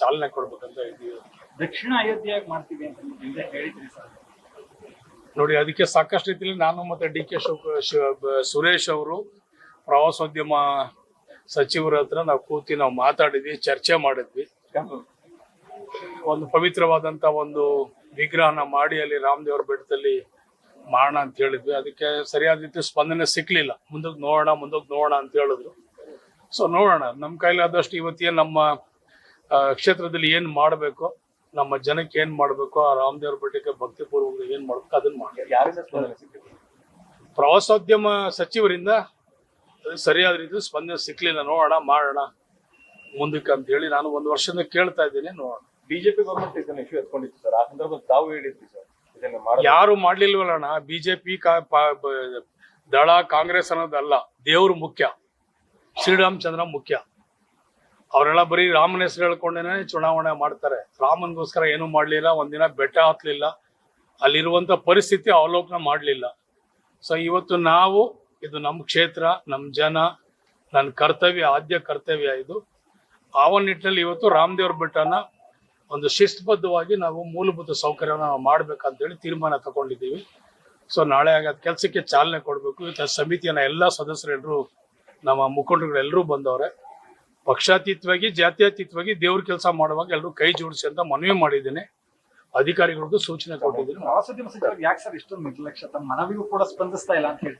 ಚಾಲನೆ ಕೊಡ್ಬೇಕಂತ ಇದ್ದೀವಿ. ದಕ್ಷಿಣ ಅಯೋಧ್ಯೆಯಾಗಿ ಮಾಡ್ತೀವಿ ಅಂತ ಹಿಂದೆ ಹೇಳಿದ್ರಿ ಸರ್. ನೋಡಿ, ಅದಕ್ಕೆ ಸಾಕಷ್ಟು ರೀತಿಯಲ್ಲಿ ನಾನು ಮತ್ತೆ ಡಿ ಕೆ ಸುರೇಶ್ ಅವರು ಪ್ರವಾಸೋದ್ಯಮ ಸಚಿವರ ಹತ್ರ ನಾವು ಕೂತಿ ನಾವು ಮಾತಾಡಿದ್ವಿ, ಚರ್ಚೆ ಮಾಡಿದ್ವಿ. ಒಂದು ಪವಿತ್ರವಾದಂತ ಒಂದು ವಿಗ್ರಹನ ಮಾಡಿ ಅಲ್ಲಿ ರಾಮದೇವ್ರ ಬೆಟ್ಟದಲ್ಲಿ ಮಾಡೋಣ ಅಂತ ಹೇಳಿದ್ವಿ. ಅದಕ್ಕೆ ಸರಿಯಾದ ರೀತಿ ಸ್ಪಂದನೆ ಸಿಕ್ಲಿಲ್ಲ. ಮುಂದಕ್ಕೆ ನೋಡೋಣ ಅಂತ ಹೇಳಿದ್ರು. ಸೊ ನೋಡೋಣ, ನಮ್ಮ ಕೈಲಾದಷ್ಟು ಇವತ್ತೇನು ನಮ್ಮ ಕ್ಷೇತ್ರದಲ್ಲಿ ಏನ್ ಮಾಡಬೇಕು, ನಮ್ಮ ಜನಕ್ಕೆ ಏನ್ ಮಾಡ್ಬೇಕು, ಆ ರಾಮದೇವ್ರ ಬೆಟ್ಟಕ್ಕೆ ಭಕ್ತಿಪೂರ್ವಕ ಏನ್ ಮಾಡ್ಬೇಕು ಅದನ್ನ ಮಾಡಿ. ಯಾರಿಂದ ಸ್ಪಂದನೆ ಸಿಕ್ಕಿದೆ? ಪ್ರವಾಸೋದ್ಯಮ ಸಚಿವರಿಂದ ಸರಿಯಾದ ರೀತಿ ಸ್ಪಂದನೆ ಸಿಕ್ಲಿಲ್ಲ. ನೋಡೋಣ, ಮಾಡೋಣ ಮುಂದಕ್ಕೆ ಅಂತ ಹೇಳಿ ನಾನು ಒಂದು ವರ್ಷದಿಂದ ಕೇಳ್ತಾ ಇದ್ದೀನಿ. ನೋಡೋಣ. ಬಿಜೆಪಿ ಗವರ್ಮೆಂಟ್ ಇದನ್ನ ಇಶ್ಯೂ ಎತ್ಕೊಂಡಿತ್ತು ಸರ್. ಆ ಸಂದರ್ಭದಲ್ಲಿ ತಾವು ಹೇಳಿದ್ರಿ ಸರ್, ಇದನ್ನ ಯಾರು ಮಾಡ್ಲಿಲ್ವಲ್ಲಣ್ಣ. ಬಿಜೆಪಿ ದಳ ಕಾಂಗ್ರೆಸ್ ಅನ್ನೋದಲ್ಲ, ದೇವ್ರು ಮುಖ್ಯ, ಶ್ರೀರಾಮಚಂದ್ರ ಮುಖ್ಯ. ಅವರೆಲ್ಲ ಬರೀ ರಾಮನ ಹೆಸರು ಹೇಳ್ಕೊಂಡೇನೆ ಚುನಾವಣೆ ಮಾಡ್ತಾರೆ. ರಾಮನ್ಗೋಸ್ಕರ ಏನು ಮಾಡ್ಲಿಲ್ಲ, ಒಂದಿನ ಬೆಟ್ಟ ಹತ್ಲಿಲ್ಲ, ಅಲ್ಲಿರುವಂತ ಪರಿಸ್ಥಿತಿ ಅವಲೋಕನ ಮಾಡ್ಲಿಲ್ಲ. ಸೊ ಇವತ್ತು ನಾವು, ಇದು ನಮ್ಮ ಕ್ಷೇತ್ರ, ನಮ್ಮ ಜನ, ನನ್ನ ಕರ್ತವ್ಯ, ಆದ್ಯ ಕರ್ತವ್ಯ ಇದು. ಆ ಒಂದು ನಿಟ್ಟಿನಲ್ಲಿ ಇವತ್ತು ರಾಮದೇವ್ರ ಬೆಟ್ಟನ ಒಂದು ಶಿಸ್ತುಬದ್ಧವಾಗಿ ನಾವು ಮೂಲಭೂತ ಸೌಕರ್ಯನ ನಾವು ಮಾಡ್ಬೇಕಂತೇಳಿ ತೀರ್ಮಾನ ತಗೊಂಡಿದ್ದೀವಿ. ಸೊ ನಾಳೆ ಆಗ ಕೆಲಸಕ್ಕೆ ಚಾಲನೆ ಕೊಡಬೇಕು. ಇವತ್ತು ಸಮಿತಿಯನ್ನ ಎಲ್ಲ ಸದಸ್ಯರೆಲ್ಲರೂ, ನಮ್ಮ ಮುಖಂಡರುಗಳೆಲ್ಲರೂ ಬಂದವ್ರೆ. ಪಕ್ಷಾತೀತವಾಗಿ, ಜಾತ್ಯತೀತವಾಗಿ ದೇವ್ರ ಕೆಲಸ ಮಾಡುವಾಗ ಎಲ್ಲರೂ ಕೈ ಜೋಡಿಸಿ ಅಂತ ಮನವಿ ಮಾಡಿದ್ದೀನಿ. ಅಧಿಕಾರಿಗಳಿಗೂ ಸೂಚನೆ ಕೊಟ್ಟಿದ್ದೀನಿ. ಪ್ರವಾಸೋದ್ಯಮ ಸಚಿವರಿಗೆ ಯಾಕೆ ಸರ್ ಇಷ್ಟೊಂದು ನಿರ್ಲಕ್ಷ್ಯ? ತಮ್ಮ ಮನವಿಗೂ ಕೂಡ ಸ್ಪಂದಿಸ್ತಾ ಇಲ್ಲ ಅಂತ ಹೇಳಿ.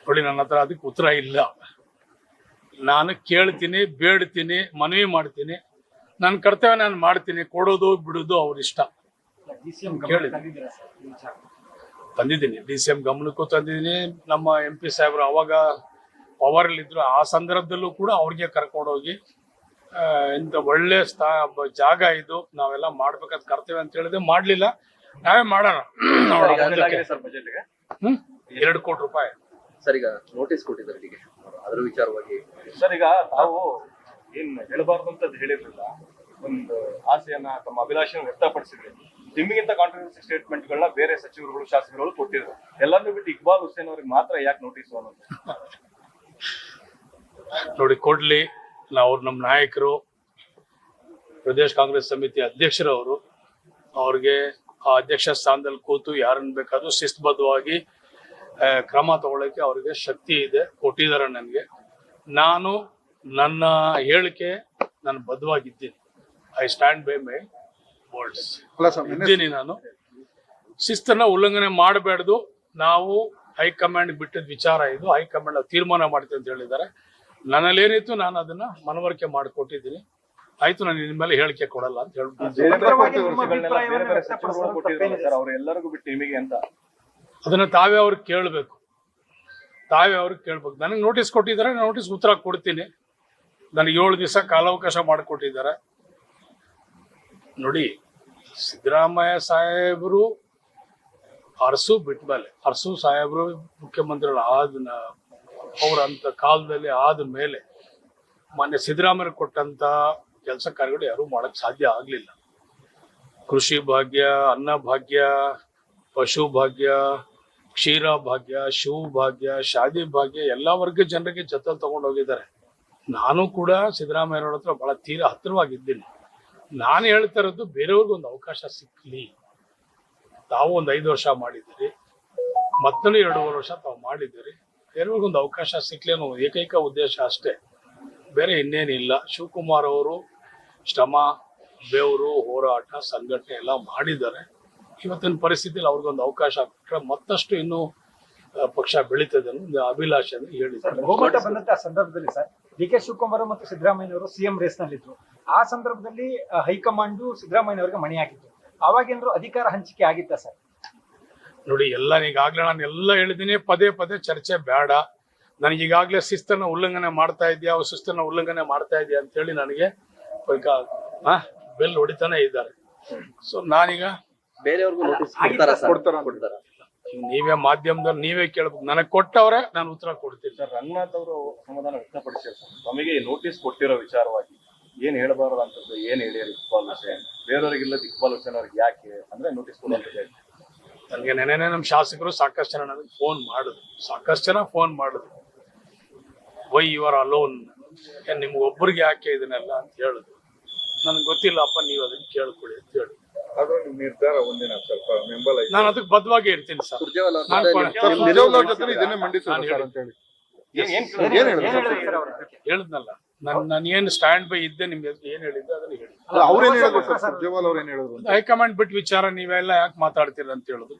ನೋಡಿ, ನನ್ನ ಹತ್ರ ಅದಕ್ಕೆ ಉತ್ತರ ಇಲ್ಲ. ನಾನು ಕೇಳ್ತೀನಿ, ಬೇಡ್ತೀನಿ, ಮನವಿ ಮಾಡ್ತೀನಿ, ನನ್ನ ಕರ್ತವ್ಯ ನಾನು ಮಾಡ್ತೀನಿ. ಕೊಡೋದು ಬಿಡೋದು ಅವ್ರ ಇಷ್ಟ. ತಂದಿದ್ದೀನಿ, DCM ಗಮನಕ್ಕೂ ತಂದಿದ್ದೀನಿ. ನಮ್ಮ MP ಸಾಹೇಬ್ರು ಅವಾಗ ಪವರ್ ಅಲ್ಲಿ ಇದ್ರು, ಆ ಸಂದರ್ಭದಲ್ಲೂ ಕೂಡ ಅವ್ರಿಗೆ ಕರ್ಕೊಂಡೋಗಿ ಇಂಥ ಒಳ್ಳೆ ಜಾಗ ಇದು, ನಾವೆಲ್ಲ ಮಾಡ್ಬೇಕಂತ ಕರ್ತವ್ಯ ಅಂತ ಹೇಳಿದೆ. ಮಾಡ್ಲಿಲ್ಲ, ನಾವೇ ಮಾಡೋಣ. 2 ಕೋಟಿ ರೂಪಾಯಿ ಸರ್ ಈಗ ನೋಟಿಸ್ ಕೊಟ್ಟಿದ್ದಾರೆ ಡಿ ಕೆ ಅದ್ರ ವಿಚಾರವಾಗಿ. ಸರ್ ಈಗ ತಾವು ಏನ್ ಹೇಳಬಾರ್ದು ಅಂತ ಹೇಳಿರ್ಲಿಲ್ಲ, ಒಂದು ಆಸೆಯನ್ನ, ತಮ್ಮ ಅಭಿಲಾಷೆಯನ್ನು ವ್ಯಕ್ತಪಡಿಸಿದ್ರಿ. ನಿಮಗಿಂತ ಕಾಂಟ್ರವರ್ಸಿ ಸ್ಟೇಟ್ಮೆಂಟ್ ಗಳನ್ನ ಬೇರೆ ಸಚಿವರುಗಳು, ಶಾಸಕರುಗಳು ಕೊಟ್ಟಿದ್ರು. ಎಲ್ಲಾನು ಬಿಟ್ಟು ಇಕ್ಬಾಲ್ ಹುಸೇನ್ ಅವ್ರಿಗೆ ಮಾತ್ರ ಯಾಕೆ ನೋಟಿಸ್ ಅನ್ನೋದು? ನೋಡಿ, ಕೊಡ್ಲಿ. ನಾವು ನಮ್ಮ ನಾಯಕರು, ಪ್ರದೇಶ ಕಾಂಗ್ರೆಸ್ ಸಮಿತಿ ಅಧ್ಯಕ್ಷರವರು, ಅವ್ರಿಗೆ ಆ ಅಧ್ಯಕ್ಷ ಸ್ಥಾನದಲ್ಲಿ ಕೂತು ಯಾರನ್ನ ಬೇಕಾದ್ರೂ ಶಿಸ್ತುಬದ್ಧವಾಗಿ ಕ್ರಮ ತಗೊಳ್ಳಕ್ಕೆ ಅವ್ರಿಗೆ ಶಕ್ತಿ ಇದೆ, ಕೊಟ್ಟಿದ್ದಾರೆ ನನಗೆ. ನಾನು ನನ್ನ ಹೇಳಿಕೆ ನಾನು ಬದ್ಧವಾಗಿದ್ದೀನಿ. I stand by my words ಇದ್ದೀನಿ. ನಾನು ಶಿಸ್ತನ್ನ ಉಲ್ಲಂಘನೆ ಮಾಡಬೇಡ್ದು. ನಾವು ಹೈಕಮಾಂಡ್ ಬಿಟ್ಟಿದ್ದ ವಿಚಾರ ಇದು. ಹೈಕಮಾಂಡ್ ತೀರ್ಮಾನ ಮಾಡ್ತೀವಿ ಅಂತ ಹೇಳಿದ್ದಾರೆ. ನನ್ನಲ್ಲೇನಿತ್ತು ನಾನು ಅದನ್ನ ಮನವರಿಕೆ ಮಾಡಿಕೊಟ್ಟಿದ್ದೀನಿ. ಆಯ್ತು, ನಾನು ಇನ್ ಮೇಲೆ ಹೇಳಿಕೆ ಕೊಡಲ್ಲ ಅಂತ ಹೇಳ್ಬಿಟ್ಟು ಎಲ್ಲರಿಗೂ ಬಿಟ್ಟು ನಿಮಗೆ ಅಂತ ಅದನ್ನ ತಾವೇ ಅವ್ರಿಗೆ ಕೇಳಬೇಕು. ನನಗೆ ನೋಟಿಸ್ ಕೊಟ್ಟಿದ್ದಾರೆ, ನೋಟಿಸ್ ಉತ್ತರ ಕೊಡ್ತೀನಿ. ನನಗೆ 7 ದಿವಸ ಕಾಲಾವಕಾಶ ಮಾಡಿಕೊಟ್ಟಿದ್ದಾರೆ. ನೋಡಿ, ಸಿದ್ದರಾಮಯ್ಯ ಸಾಹೇಬರು ಅರಸು ಬಿಟ್ಮೇಲೆ, ಅರಸು ಸಾಹೇಬರು ಮುಖ್ಯಮಂತ್ರಿಗಳು ಅವರಂತ ಕಾಲದಲ್ಲಿ ಆದ ಮೇಲೆ ಮೊನ್ನೆ ಸಿದ್ದರಾಮಯ್ಯ ಕೊಟ್ಟಂತ ಕೆಲಸ ಕಾರ್ಯಗಳು ಯಾರು ಮಾಡಕ್ ಸಾಧ್ಯ ಆಗ್ಲಿಲ್ಲ. ಕೃಷಿ ಭಾಗ್ಯ, ಅನ್ನ ಭಾಗ್ಯ, ಪಶು ಭಾಗ್ಯ, ಕ್ಷೀರ ಭಾಗ್ಯ, ಶಿವ ಭಾಗ್ಯ, ಶಾದಿ ಭಾಗ್ಯ, ಎಲ್ಲಾ ವರ್ಗ ಜನರಿಗೆ ಜೊತೆ ತಗೊಂಡು ಹೋಗಿದ್ದಾರೆ. ನಾನು ಕೂಡ ಸಿದ್ದರಾಮಯ್ಯವ್ರ ಹತ್ರ ಬಹಳ ತೀರಾ ಹತ್ತಿರವಾಗಿದ್ದೀನಿ. ನಾನು ಹೇಳ್ತಾ ಇರೋದು ಬೇರೆಯವ್ರಿಗೊಂದು ಒಂದು ಅವಕಾಶ ಸಿಕ್ಲಿ. ತಾವು ಒಂದು 5 ವರ್ಷ ಮಾಡಿದ್ದೀರಿ, ಮತ್ತೊಂದು 2.5 ವರ್ಷ ತಾವು ಮಾಡಿದ್ದೀರಿ. ಬೇರೆಯವ್ರಿಗೊಂದು ಅವಕಾಶ ಸಿಕ್ಲಿ ಅನ್ನೋ ಏಕೈಕ ಉದ್ದೇಶ ಅಷ್ಟೇ, ಬೇರೆ ಇನ್ನೇನಿಲ್ಲ. ಶಿವಕುಮಾರ್ ಅವರು ಶ್ರಮ, ಬೆವರು, ಹೋರಾಟ, ಸಂಘಟನೆ ಎಲ್ಲ ಮಾಡಿದ್ದಾರೆ. ಇವತ್ತಿನ ಪರಿಸ್ಥಿತಿಯಲ್ಲಿ ಅವ್ರಿಗೊಂದು ಅವಕಾಶ ಕೊಟ್ಟರೆ ಮತ್ತಷ್ಟು ಇನ್ನೂ ಪಕ್ಷ ಬೆಳೀತದೆ ಅನ್ನೋ ಅಭಿಲಾಷೆ ಅಂತ ಹೇಳಿದ್ದಾರೆ. ಬಹುಮತ ಬಂದಂತ ಸಂದರ್ಭದಲ್ಲಿ ಸರ್, DK ಶಿವಕುಮಾರ್ ಮತ್ತು ಸಿದ್ದರಾಮಯ್ಯನವರು CM ರೇಸ್ ನಲ್ಲಿದ್ರು. ಆ ಸಂದರ್ಭದಲ್ಲಿ ಹೈಕಮಾಂಡ್ ಸಿದ್ದರಾಮಯ್ಯನವರಿಗೆ ಮಣಿ ಹಾಕಿದ್ರು. ಅವಾಗೇನಾದ್ರು ಅಧಿಕಾರ ಹಂಚಿಕೆ ಆಗಿತ್ತ ಸರ್? ನೋಡಿ, ಈಗಾಗ್ಲೇ ನಾನು ಎಲ್ಲ ಹೇಳಿದ್ದೀನಿ. ಪದೇ ಪದೇ ಚರ್ಚೆ ಬೇಡ. ನನಗೆ ಈಗಾಗಲೇ ಶಿಸ್ತನ್ನ ಉಲ್ಲಂಘನೆ ಮಾಡ್ತಾ ಇದೆಯಾ, ಶಿಸ್ತನ್ನ ಉಲ್ಲಂಘನೆ ಮಾಡ್ತಾ ಇದೆಯಾ ಅಂತ ಹೇಳಿ ನನಗೆ ಬೆಲ್ ಹೊಡಿತಾನೆ ಇದ್ದಾರೆ. ಸೊ ನಾನೀಗ ಬೇರೆಯವ್ರಿಗೂ ನೋಟಿಸ್ ಕೊಡ್ತಾರ. ನೀವೇ ಮಾಧ್ಯಮದಲ್ಲಿ ನೀವೇ ಕೇಳ್ಬೇಕು. ನನಗೆ ಕೊಟ್ಟವ್ರೆ, ನಾನು ಉತ್ತರ ಕೊಡ್ತೀನಿ. ಸರ್, ರಂಗನಾಥ್ ಅವರು ಸಮಾಧಾನ ವ್ಯಕ್ತಪಡಿಸಿದ್ರು ಸರ್. ನಮಗೆ ನೋಟಿಸ್ ಕೊಟ್ಟಿರೋ ವಿಚಾರವಾಗಿ ಏನ್ ಹೇಳಬಾರದು ಅಂತದ್ದು ಏನ್ ಹೇಳಿರಿ ಇಕ್ಬಾಲ್ ಹುಸೇನ್, ಬೇರೆಯವರಿಗಿಲ್ಲದ ಇಕ್ಬಾಲ್ ಹುಸೇನ್ ಅವ್ರಿಗೆ ಯಾಕೆ ಅಂದ್ರೆ ನೋಟಿಸ್ ಕೊಡುವಂತ ಹೇಳಿ? ನನಗೆ ನೆನೆ ನಮ್ಮ ಶಾಸಕರು ಸಾಕಷ್ಟು ಜನ ನನಗೆ ಫೋನ್ ಮಾಡಿದ್ರು. ವೈ ಯು ಆರ್ ಅಲೋನ್, ನಿಮ್ಗೆ ಒಬ್ಬರಿಗೆ ಯಾಕೆ ಇದನ್ನೆಲ್ಲ ಅಂತ ಹೇಳಿದ್ರು. ನನಗೆ ಗೊತ್ತಿಲ್ಲಪ್ಪ, ನೀವು ಅದನ್ನ ಕೇಳ್ಕೊಳ್ಳಿ ಅಂತ ಹೇಳಿ ಆದ್ರೂ ನಿಮ್ ನಿರ್ಧಾರ ಒಂದಿನ ಸ್ವಲ್ಪ ಬೆಂಬಲ ಇದೆ. ನಾನು ಅದಕ್ಕೆ ಬದ್ಧವಾಗಿ ಇರ್ತೀನಿ ಸರ್. ಸುರ್ಜೇವಾಲ ಅವ್ರ ನಾನು ಜೊತೆ ಕೊನೆ- ಸರ್, ಸುರ್ಜೇವಾಲ ಅವ್ರ ಜೊತೆ ಇದನ್ನೇ ಮಂಡಿಸೋದು ನಾನು ಸರ್ ಅಂತ ಹೇಳಿ ಏನ್ ಏನ್ ಹೇಳಿದ್ರು ಹೇಳಿದ್ರು ಸರ್ ಅವರು? ಹೇಳಿದ್ನಲ್ಲ, ನಾನು ಏನು ಸ್ಟ್ಯಾಂಡ್ ಬೈ ಇದ್ದೆ, ನಿಮ್ಗೆ ಏನ್ ಹೇಳಿದ್ದೆ ಅದನ್ನ ಹೇಳಿ. ಅಲ್ಲ, ಅವ್ರೇನ್ ಹೇಳಿದ್ರು ಸರ್? ಸುರ್ಜೇವಾಲ ಅವ್ರು ಏನ್ ಹೇಳಿದ್ರು? ಹೈಕಮಾಂಡ್ ಬಿಟ್ಟು ವಿಚಾರ ನೀವೆಲ್ಲ ಯಾಕೆ ಮಾತಾಡ್ತೀರ ಅಂತ ಹೇಳಿದ್ರು.